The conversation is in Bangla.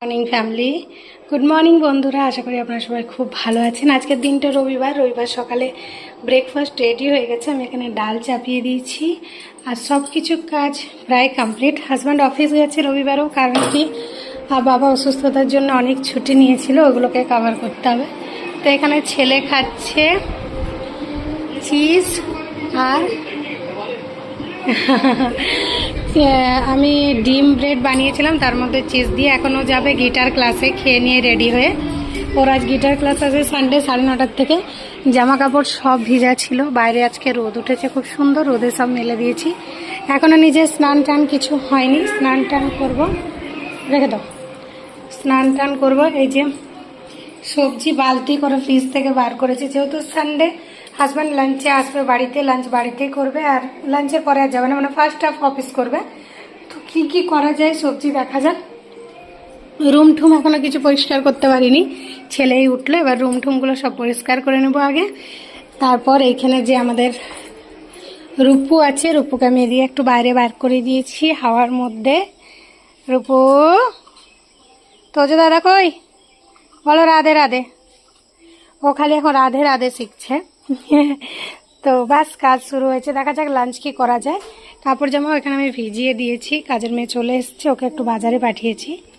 মর্নিং ফ্যামিলি, গুড মর্নিং বন্ধুরা। আশা করি আপনারা সবাই খুব ভালো আছেন। আজকের দিনটা রবিবার সকালে ব্রেকফাস্ট রেডি হয়ে গেছে। আমি এখানে ডাল চাপিয়ে দিয়েছি আর সব কিছু কাজ প্রায় কমপ্লিট। হাজব্যান্ড অফিস গেছে রবিবারও, কারণ কি বাবা অসুস্থতার জন্য অনেক ছুটি নিয়েছিল, ওগুলোকে কভার করতে হবে। তো এখানে ছেলে খাচ্ছে চিজ আর আমি ডিম ব্রেড বানিয়েছিলাম, তার মধ্যে চিজ দিয়ে। এখনও যাবে গিটার ক্লাসে, খেয়ে নিয়ে রেডি হয়ে। ওর আজ গিটার ক্লাস আছে সানডে 9:30 থেকে। জামা কাপড় সব ভিজা ছিল, বাইরে আজকে রোদ উঠেছে খুব সুন্দর, রোদে সব মেলে দিয়েছি। এখনও নিজে স্নান টান কিছু হয়নি, স্নান টান করবো। রেখে দাও, স্নান টান করবো। এই যে সবজি বালতি করে ফ্রিজ থেকে বার করেছি, যেহেতু সানডে। হাজব্যান্ড লাঞ্চে আসবে বাড়িতে, লাঞ্চ বাড়িতেই করবে, আর লাঞ্চের পরে আর যাবে না, মানে ফার্স্ট হাফ অফিস করবে। তো কি কি করা যায় সবজি দেখা যাক। রুম ঠুম এখনো কিছু পরিষ্কার করতে পারিনি, ছেলেই উঠলো। এবার রুম ঠুমগুলো সব পরিষ্কার করে নেবো আগে। তারপর এইখানে যে আমাদের রূপু আছে, রূপুকে আমি এদিকে একটু বাইরে বার করে দিয়েছি হাওয়ার মধ্যে। রূপু, তোজো দাদা কই? বলো রাধে রাধে। ও খালি এখন রাধে রাধে শিখছে। তো বাস কাজ শুরু হয়েছে, দেখা যাক লাঞ্চ কি করা যায়। কাপড় জামা এখানে আমি ভিজিয়ে দিয়েছি, কাজের মেয়ে চলে এসছে, ওকে একটু বাজারে পাঠিয়েছি।